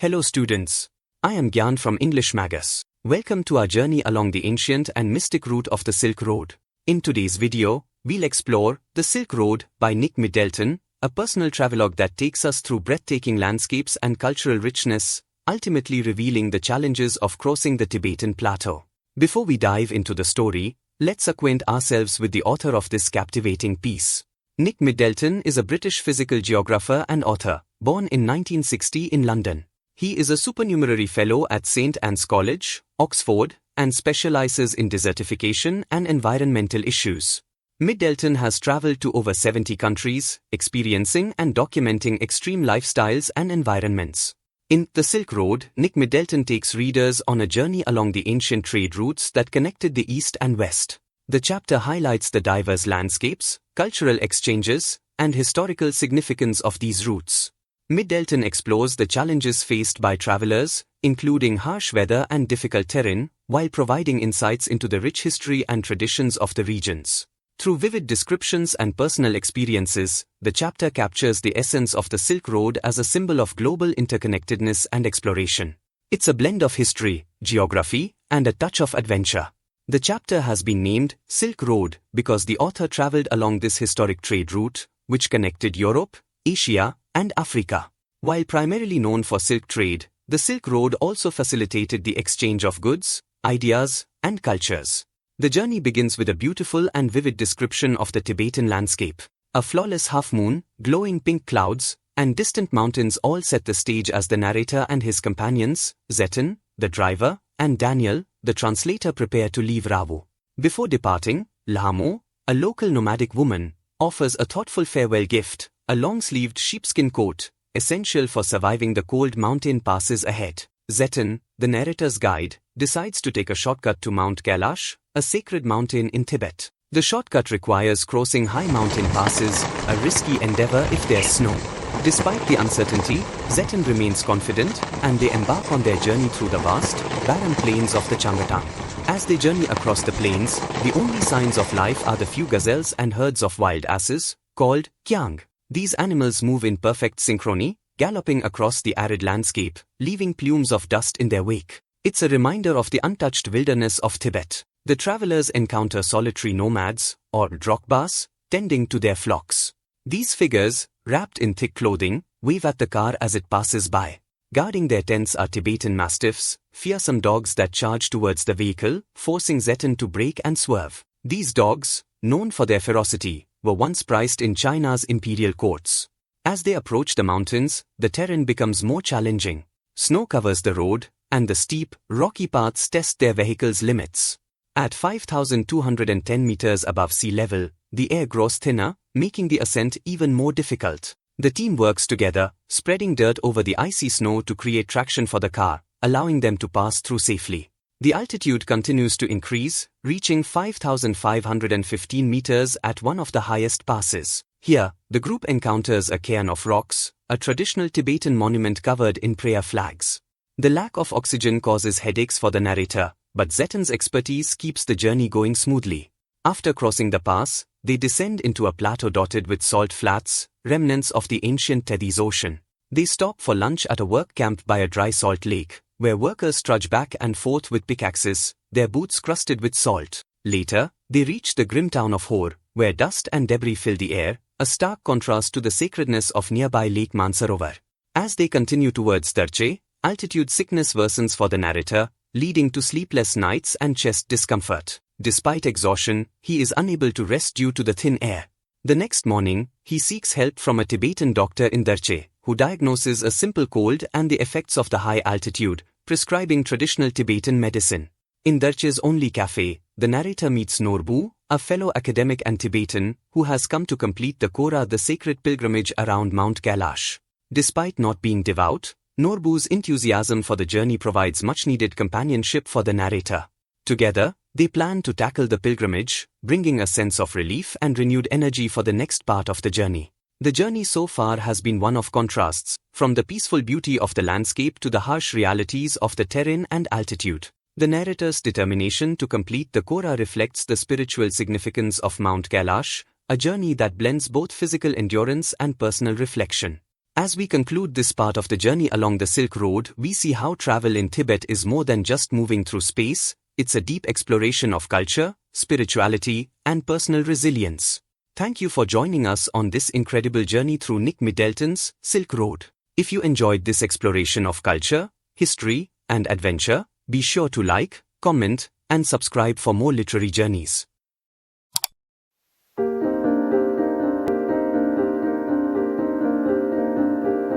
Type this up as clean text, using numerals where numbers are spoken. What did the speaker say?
Hello students. I am Gyan from English Magus. Welcome to our journey along the ancient and mystic route of the Silk Road. In today's video, we'll explore The Silk Road by Nick Middleton, a personal travelogue that takes us through breathtaking landscapes and cultural richness, ultimately revealing the challenges of crossing the Tibetan Plateau. Before we dive into the story, let's acquaint ourselves with the author of this captivating piece. Nick Middleton is a British physical geographer and author, born in 1960 in London. He is a supernumerary fellow at St. Anne's College, Oxford, and specializes in desertification and environmental issues. Middleton has traveled to over 70 countries, experiencing and documenting extreme lifestyles and environments. In The Silk Road, Nick Middleton takes readers on a journey along the ancient trade routes that connected the East and West. The chapter highlights the diverse landscapes, cultural exchanges, and historical significance of these routes. Middleton explores the challenges faced by travelers, including harsh weather and difficult terrain, while providing insights into the rich history and traditions of the regions. Through vivid descriptions and personal experiences, the chapter captures the essence of the Silk Road as a symbol of global interconnectedness and exploration. It's a blend of history, geography, and a touch of adventure. The chapter has been named Silk Road because the author traveled along this historic trade route, which connected Europe, Asia, and Africa. While primarily known for silk trade, the Silk Road also facilitated the exchange of goods, ideas, and cultures. The journey begins with a beautiful and vivid description of the Tibetan landscape. A flawless half-moon, glowing pink clouds, and distant mountains all set the stage as the narrator and his companions, Zeton, the driver, and Daniel, the translator, prepare to leave Ravu. Before departing, Lahamo, a local nomadic woman, offers a thoughtful farewell gift, a long-sleeved sheepskin coat, essential for surviving the cold mountain passes ahead. Zeton, the narrator's guide, decides to take a shortcut to Mount Kailash, a sacred mountain in Tibet. The shortcut requires crossing high mountain passes, a risky endeavor if there's snow. Despite the uncertainty, Zeton remains confident, and they embark on their journey through the vast, barren plains of the Changatang. As they journey across the plains, the only signs of life are the few gazelles and herds of wild asses, called kyang. These animals move in perfect synchrony, galloping across the arid landscape, leaving plumes of dust in their wake. It's a reminder of the untouched wilderness of Tibet. The travelers encounter solitary nomads, or drokbas, tending to their flocks. These figures, wrapped in thick clothing, wave at the car as it passes by. Guarding their tents are Tibetan mastiffs, fearsome dogs that charge towards the vehicle, forcing Zeton to brake and swerve. These dogs, known for their ferocity, were once prized in China's imperial courts. As they approach the mountains, the terrain becomes more challenging. Snow covers the road, and the steep, rocky paths test their vehicle's limits. At 5,210 meters above sea level, the air grows thinner, making the ascent even more difficult. The team works together, spreading dirt over the icy snow to create traction for the car, allowing them to pass through safely. The altitude continues to increase, reaching 5,515 meters at one of the highest passes. Here, the group encounters a cairn of rocks, a traditional Tibetan monument covered in prayer flags. The lack of oxygen causes headaches for the narrator, but Zeton's expertise keeps the journey going smoothly. After crossing the pass, they descend into a plateau dotted with salt flats, remnants of the ancient Tethys Ocean. They stop for lunch at a work camp by a dry salt lake, where workers trudge back and forth with pickaxes, their boots crusted with salt. Later, they reach the grim town of Hor, where dust and debris fill the air, a stark contrast to the sacredness of nearby Lake Mansarovar. As they continue towards Darche, altitude sickness worsens for the narrator, leading to sleepless nights and chest discomfort. Despite exhaustion, he is unable to rest due to the thin air. The next morning, he seeks help from a Tibetan doctor in Darche, who diagnoses a simple cold and the effects of the high altitude, prescribing traditional Tibetan medicine. In Darche's only cafe, the narrator meets Norbu, a fellow academic and Tibetan, who has come to complete the Kora, the sacred pilgrimage around Mount Kailash. Despite not being devout, Norbu's enthusiasm for the journey provides much-needed companionship for the narrator. Together, they plan to tackle the pilgrimage, bringing a sense of relief and renewed energy for the next part of the journey. The journey so far has been one of contrasts, from the peaceful beauty of the landscape to the harsh realities of the terrain and altitude. The narrator's determination to complete the Kora reflects the spiritual significance of Mount Kailash, a journey that blends both physical endurance and personal reflection. As we conclude this part of the journey along the Silk Road, we see how travel in Tibet is more than just moving through space, it's a deep exploration of culture, spirituality, and personal resilience. Thank you for joining us on this incredible journey through Nick Middleton's Silk Road. If you enjoyed this exploration of culture, history, and adventure, be sure to like, comment, and subscribe for more literary journeys.